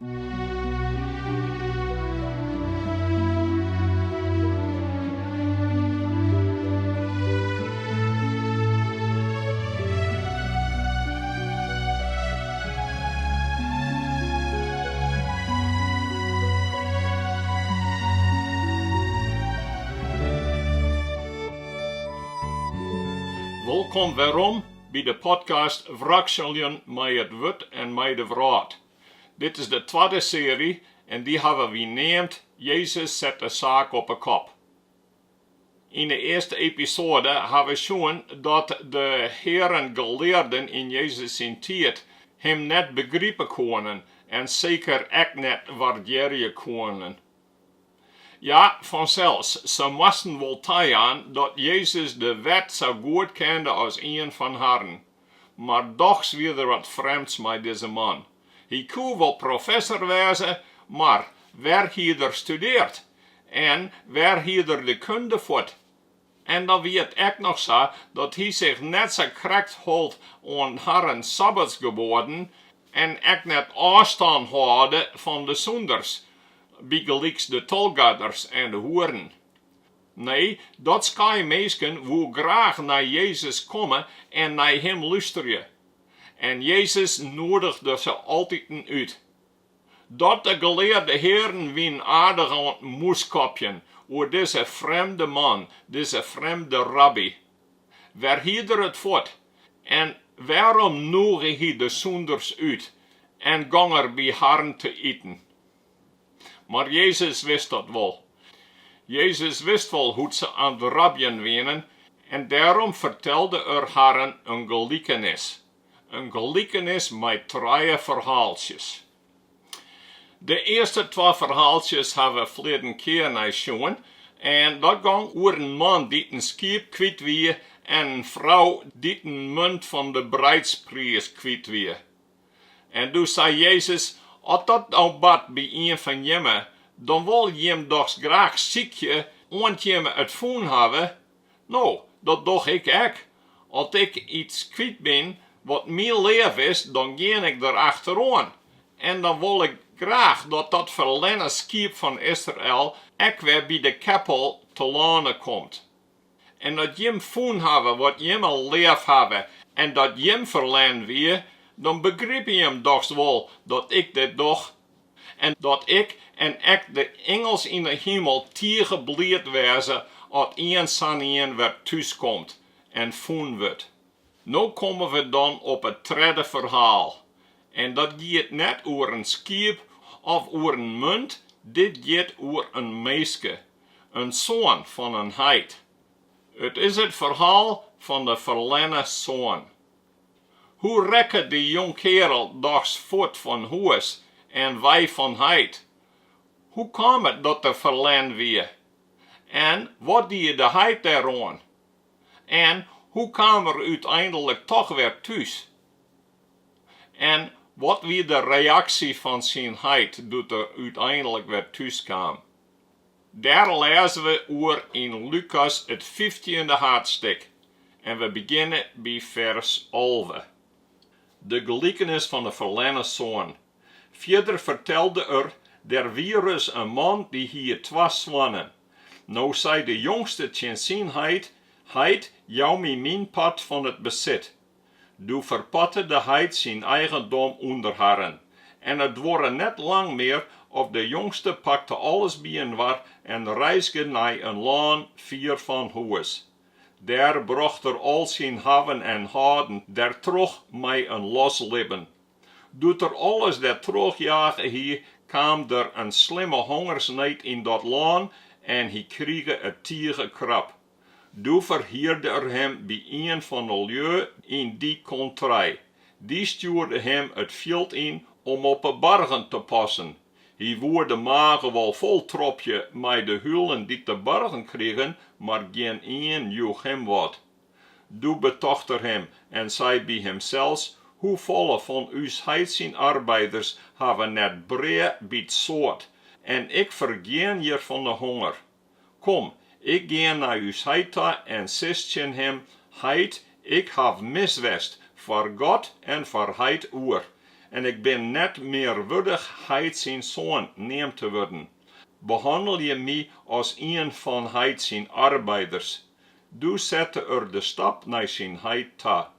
Welkom werom bij de podcast Wrakseljen met het wurdt en met de wraad. Dit is de tweede serie en die hebben we genaamd Jezus zet de saak op een kop. In de eerste episode hebben we gezien dat de heren geleerden in Jezus zijn tijd hem net begrijpen konden en zeker ook net waarderen konden. Ja, vanzelfs, ze moesten wel tijden dat Jezus de wet zo goed kende als een van hen. Maar toch weer wat vreemds met deze man. Hij kon wel professor wezen, maar waar hij er studeert en waar hij er de kunde voert. En dan weet ook nog zo dat hij zich net zo correct hield aan Herren sabbatsgeboden en ook net afstand houden van de zonders. Bijgelijks de tolgadders en de hoeren. Nee, dat zijn mensen die graag naar Jezus komen en naar hem luisteren. En Jezus nodigde ze altijd uit. Dat de geleerde heren wien aardig aan het moeskopjen over deze vreemde man, deze vreemde rabbi. Waar hielder het voort? En waarom nodig hij de zonders uit en gang er bij hen te eten? Maar Jezus wist dat wel. Jezus wist wel hoe ze aan het rabbien wenen en daarom vertelde hen een gelikenis. Een gelikenis met trije ferhaaltsjes. De eerste twee verhaaltjes hebben we verleden keer gezien en dat ging over een man die een schip kwijt wie en een vrouw die een munt van de bruidsprijs kwijt wie. En toen zei Jezus, als dat nou bad bij een van jemmen, dan wil je hem toch graag ziekje, want je het voen hebben. Nou, dat doe ik ook. Als ik iets kwijt ben, wat mijn leven is, dan ga ik er achteraan. En dan wil ik graag dat ferlerne schip van Israël ook weer bij de keppel te landen komt. En dat je hem voen hebben, wat je hem al leef hebben, en dat je hem verlern weer, dan begrijp je hem toch wel dat ik dit doe. En dat ik en de engels in de hemel tegenblied wezen als een san een weer thuis komt en voen wordt. Nu komen we dan op het tweede verhaal. En dat gaat net over een schip of over een munt, dit gaat over een meisje, een soan van een Heit. Het is het verhaal van de ferlerne soan. Hoe rekket de jong kerel dags voort van huis en wij van Heit? Hoe kwam het dat de ferlern weer? En wat die de Heit daaraan? En hoe kwam er uiteindelijk toch weer thuis? En wat weer de reactie van zijn Heit doet er uiteindelijk weer thuis kwam? Daar lezen we over in Lukas het 15e hoofdstuk. En we beginnen bij vers 11. De gelikenis van de ferlerne soan. Verder vertelde der virus een man die hier twee zwannen. Nou zei de jongste tegen zijn Heit, jou mijn pad van het bezit. Du verpatte de Heit zijn eigendom onder haren. En het worden net lang meer of de jongste pakte alles bij een war en reisde naar een laan vier van huis. Daar bracht al zijn haven en houden der terug met een los leven. Doet er alles der terugjagen hier, kwam er een slimme hongersnood in dat land en hij kreeg het tegen krap. Doe verhierde hem bij een van de lui in die contrij. Die stuurde hem het veld in om op de bergen te passen. Hij woer de magen wel vol tropje met de hulen die de bergen kregen, maar geen een joeg hem wat. Doe betochter hem en zei bij hemzelfs, hoe volle van uws heidsin arbeiders hebben net breed biedt soort, en ik vergeen hier van de honger. Kom, ik ga naar uws heita en zestjen hem, Heit, ik heb miswest, voor God en voor Heit oer. en ik ben net meer würdig Heit zijn soan neem te worden. Behandel je mij als een van Heit zijn arbeiders. Du zette de stap naar zijn Heit ta.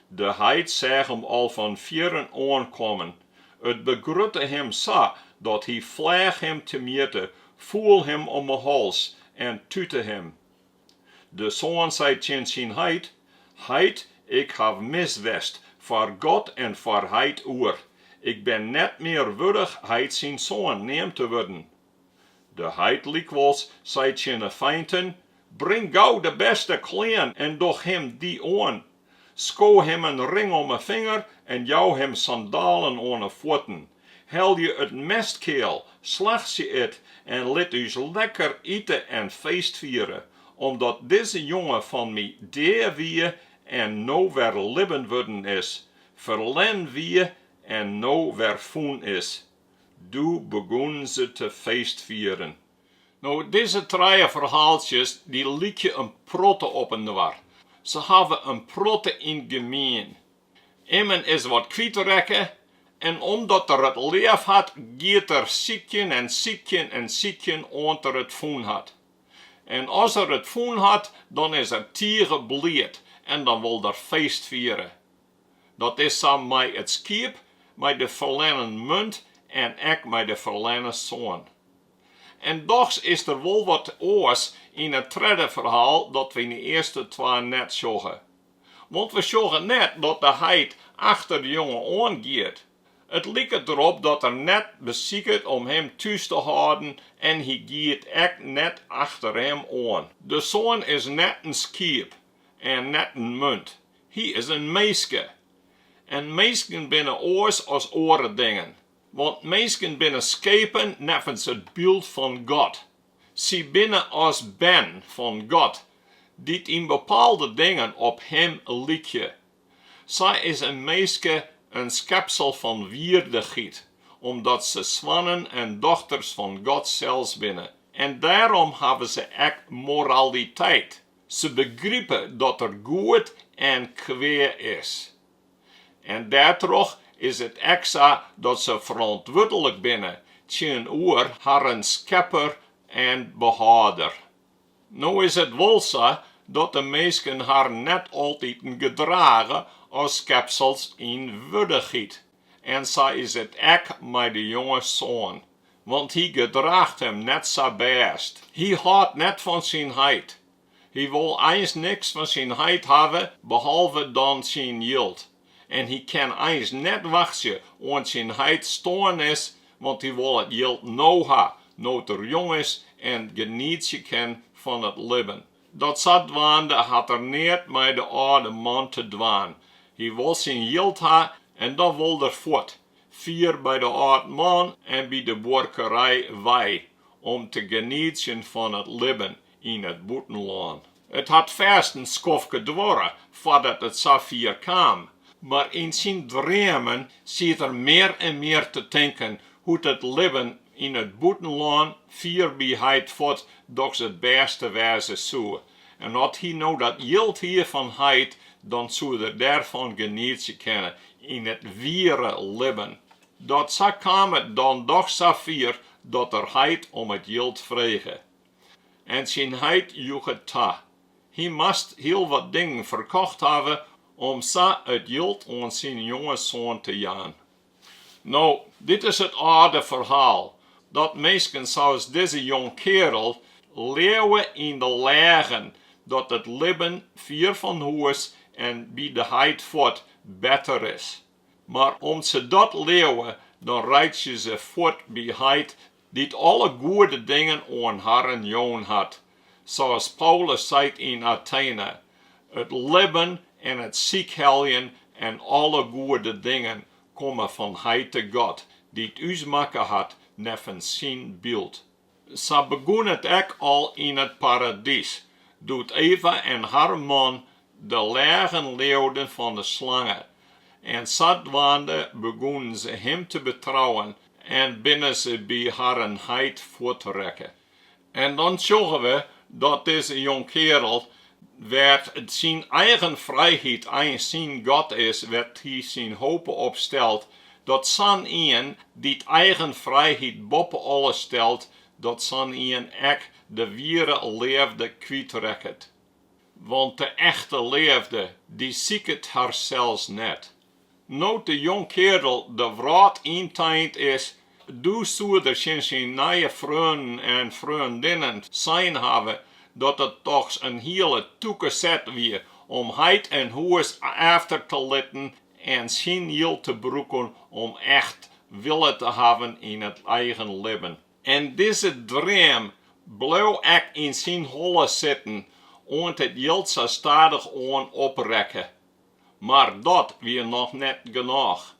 De Heit zag hem al van vieren aankomen. Het begrutte hem zo, dat hij vleeg hem te meten, voel hem om de hals en tutte hem. De zoon zei tegen zijn Heit, Heit, ik heb miswest, voor God en voor Heit oer. Ik ben net meer würdig Heit zijn zoon neem te worden. De Heit likwijls zei tegen de feinten, breng gauw de beste kleen en doch hem die aan. Sko hem een ring om een vinger en jou hem sandalen aan de voeten. Hel je het mestkeel, slag je het en let us lekker eten en feest vieren, omdat deze jongen van mij deer wie en nou weer leven worden is, ferlern wie en nou weer foen is. Du begon ze te feest vieren. Nou, deze trije ferhaaltsjes, die liek je een protte op en war. Ze hebben een protte in gemeen. Immen is wat kwijtrekken, en omdat er het leef had, giet er ziekjen en ziekjen en ziekjen onder het voen had. En als er het voen had, dan is er tieren bleed, en dan wil er feest vieren. Dat is samen met het skip, met de ferlerne munt, en ik met de ferlerne soan. En toch is er wel wat oors in het tweede verhaal dat we in de eerste twee net zagen. Want we zagen net dat de Heit achter de jongen aangeet. Het lijkt erop dat er net beziekt om hem thuis te houden en hij gaat echt net achter hem aan. De zoon is net een skip en net een munt. Hij is een meeske. En meesken binnen oors als oren dingen. Want meesken binnen schepen nevens het beeld van God. Ze binnen als ben van God, die in bepaalde dingen op hem lijken. Zij is een meeske een schepsel van giet, omdat ze zwannen en dochters van God zelfs binnen. En daarom hebben ze echt moraliteit. Ze begrijpen dat er goed en kwaad is. En daardoor is het extra dat ze verantwoordelijk binnen tegenover haar schepper en behouder. Nou is het wel zo dat de mensen haar net altijd gedragen als schepsels in würdigheid. En zo is het ook met de jonge zoon. Want hij gedraagt hem net zo best. Hij houdt net van zijn Heit. Hij wil eens niks van zijn Heit hebben, behalve dan zijn geld. En hij kan eens net wachten, want zijn Heit staan is, want hij wil het geld nou hebben, nou er jong is en genietje kan van het leven. Dat zat dwaande had er niet met de oude man te dwaan. Hij wil zijn geld hebben en dan wil er voort. 4 bij de oude man en bij de borkerij wij, om te genieten van het leven in het buitenland. Het had vast een skof gedworen, voordat het zo ver kwam. Maar in zijn dromen zit er meer en meer te denken hoe het leven in het buitenland 4 bij Heit voort doch het beste wezen zou. En had hij nou dat geld hier van Heit, dan zou er daarvan genieten kunnen in het ware leven. Dat zo kwam het dan toch zo ver dat er Heit om het geld vregen. En zijn Heit joeg het ta. Hij moest heel wat dingen verkocht hebben om zo het geld aan zijn jonge zoon te gaan. Nou, dit is het oude verhaal. Dat mensen zoals deze jong kerel leeuwen in de lagen dat het leven vier van huis en bij de Heit voort beter is. Maar om ze dat leeuwen, dan rijdt je ze voort bij Heit die alle goede dingen aan haar en jongen had. Zoals Paulus zei in Athene, het leven en het ziekheljen en alle goede dingen komen van Heit de God, die het us maken had nevens zijn beeld. Zo begon het ook al in het paradijs, doet Eva en haar man de lagen leeuwden van de slangen. En zadwaande begonnen ze hem te betrouwen en binnen ze bij haar Heit voortrekken. En dan zagen we dat deze jong kerel werd zijn eigen vrijheid en zijn God is, werd hij zijn hoop opstelt dat zo'n een die eigen vrijheid boven alles stelt, dat zo'n een ek de ware leefde kwijtrekket. Want de echte leefde, die zieket haar zelfs net. Nou de jong kerel de wraad inteind is, doe zoeder zijn nieuwe vrienden en vriendinnen zijn hebben, dat het toch een hele toekezet weer om heit en huis after te letten en geen heel te broeken om echt willen te hebben in het eigen leven. En deze droom bleef ik in zijn holle zitten, en het hield zo stadig aan oprekken. Maar dat weer nog net genoeg.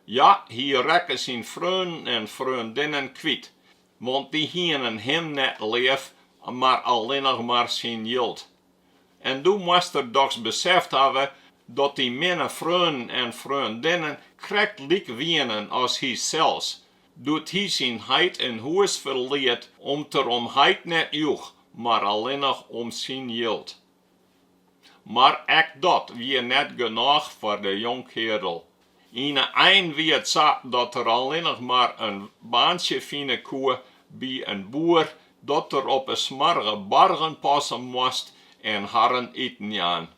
Ja, hier rekken zijn vrienden en vriendinnen kwijt, want die hienen hem net lief, maar alleen nog maar zijn hield. En toen moest er toch beseft hebben dat die mannen, vrienden en vriendinnen krekt lik wienen als hij zelfs, doet hij zijn heit en huis verliet om ter om heit net joeg, maar alleen nog om zijn hield. Maar ek dat weer net genoeg voor de jong kerel. Een weet zo dat er alleen nog maar een baantje fine koe bij een boer, dat er op een smarge bargen passen moest en harren eten aan.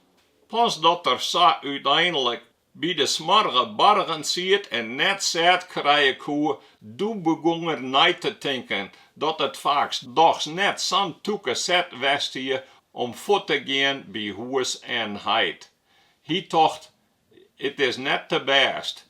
Pas dat er zo uiteindelijk bij de smarge bargen ziet en net zet krijgen koe, doe begon er niet te denken dat het vaak doch net zo'n toekezet west hier om voet te gaan bij huis en heit. Hij dacht, het is net te best.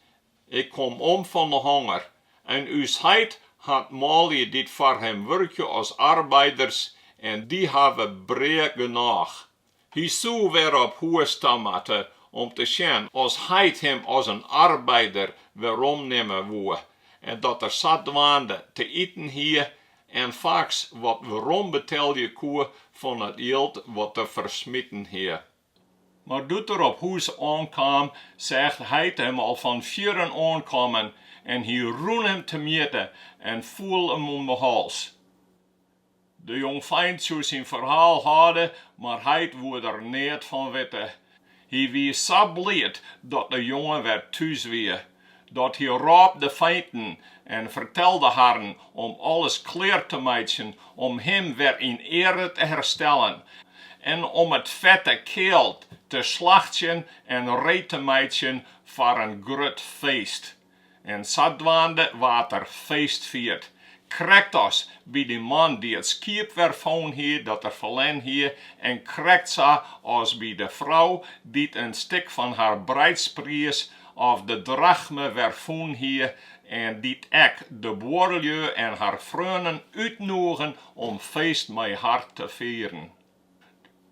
Ik kom om van de honger. En uw heit had Molly dit voor hem werkje als arbeiders en die hebben breed genoeg. Hij zou weer op huis stammen om te zien als heit hem als een arbeider werom nemen woe. En dat er zat waande te eten hier en vaak wat werom betel je koe van het geld wat te versmitten hier. Maar doet er op huis aankwam, zegt Heit hem al van vieren aankomen en hij roen hem te meten en voel hem om de hals. De jong feind zou zijn verhaal hadden, maar Heit woerde er niet van weten. Hij was zo blij dat de jongen weer thuis weer, dat hij raap de feinden en vertelde haar om alles klaar te maken, om hem weer in ere te herstellen en om het vette keard te slachten en reed te maken voor een grut feest. En zadwaande wat er feest viert. Krijgt ons bij die man die het schip weer van hier, dat er verlen hier, en krijgt ze als bij de vrouw die een stuk van haar bruidsprijs of de drachme weer van hier, en die ek de borrelje en haar vrienden uitnodigen om feest met haar te vieren.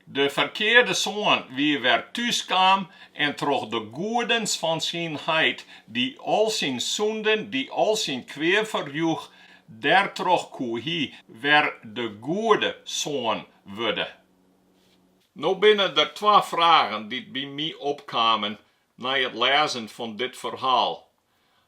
De verkeerde zoon wie weer thuis kwam en troch de goedens van zijn heit, die al zijn zonden, die al zijn kwee verjoeg, daar troch koe hij weer de goede zoon worden. Nou binnen er twee vragen die bij mij opkwamen na het lezen van dit verhaal.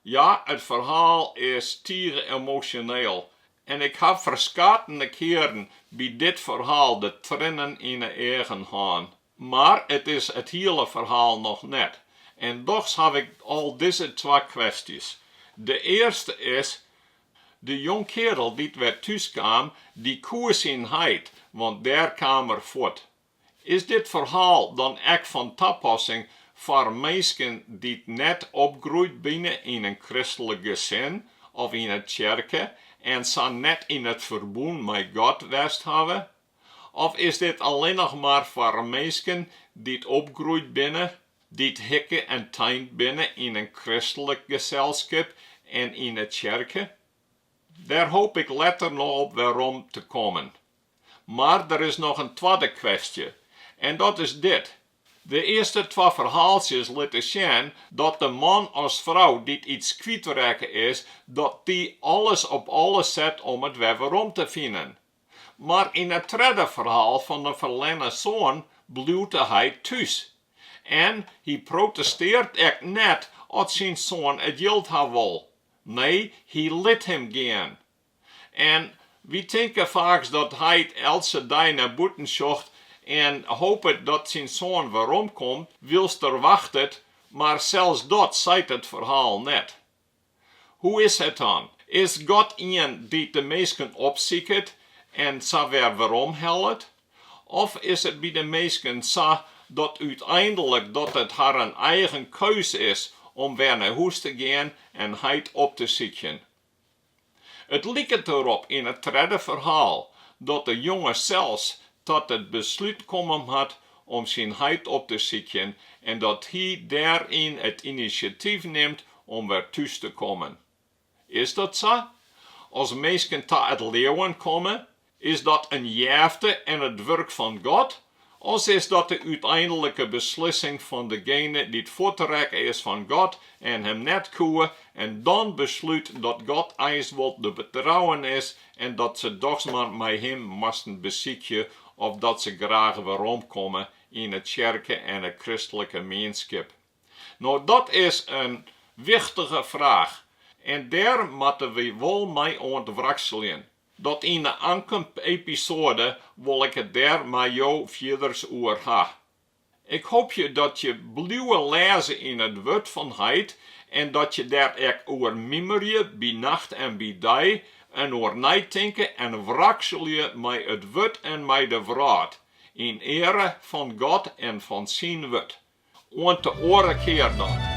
Ja, het verhaal is tieren emotioneel. En ik heb verschillende keren bij dit verhaal de tranen in de eigen gehad. Maar het is het hele verhaal nog net. En toch heb ik al deze twee kwesties. De eerste is, de jong kerel die weer thuis kwam, die koos in Heit, want daar kwam er voort. Is dit verhaal dan echt van toepassing voor mensen die net opgroeid binnen in een christelijk gezin of in een kerk en ze net in het verbond met God west hebben? Of is dit alleen nog maar voor mensen die opgroeid binnen, die hikken en tuint binnen in een christelijk gezelschap en in een kerk? Daar hoop ik later nog op werom te komen. Maar er is nog een tweede kwestie. En dat is dit. De eerste twee verhaaltjes laten zien dat de man als vrouw die iets kwijtrekken is, dat die alles op alles zet om het weer werom te vinden. Maar in het tweede verhaal van de verlerne zoon blijft hij thuis. En hij protesteert echt net als zijn zoon het geld hebben wil. Nee, hij liet hem gaan. En we denken vaak dat hij het elke dag naar buiten zocht en hoopt dat zijn zoon werom komt, wilst er wachten, maar zelfs dat zei het verhaal net. Hoe is het dan? Is God een die de mensen opziekt en zo weer werom helpt? Of is het bij de mensen zo dat uiteindelijk dat het haar een eigen keus is om weer naar huis te gaan en Heit op te zoeken? Het lijkt erop in het derde verhaal dat de jongen zelfs tot het besluit komen had om zijn Heit op te zoeken en dat hij daarin het initiatief neemt om weer thuis te komen. Is dat zo? Als mensen tot het leven komen, is dat een jafte en het werk van God? Of is dat de uiteindelijke beslissing van degene die het voortrekken is van God en hem net koeien en dan besluit dat God eens wil te betrouwen is en dat ze toch maar met hem moesten bezieken of dat ze graag werom komen in het kerken en het christelijke gemeenschap? Nou, dat is een wichtige vraag. En daar moeten we wel mee ontwrakselen. Dat in de aankomende episode wil ik het daar met jou verder over hebben. Ik hoop je dat je blijft lezen in het woord van Heit en dat je daar ook over mimmerje bij nacht en bij dag en over nadenken en wrakselen met het woord en met de vraag. In ere van God en van zijn woord. Want de oren keer dan.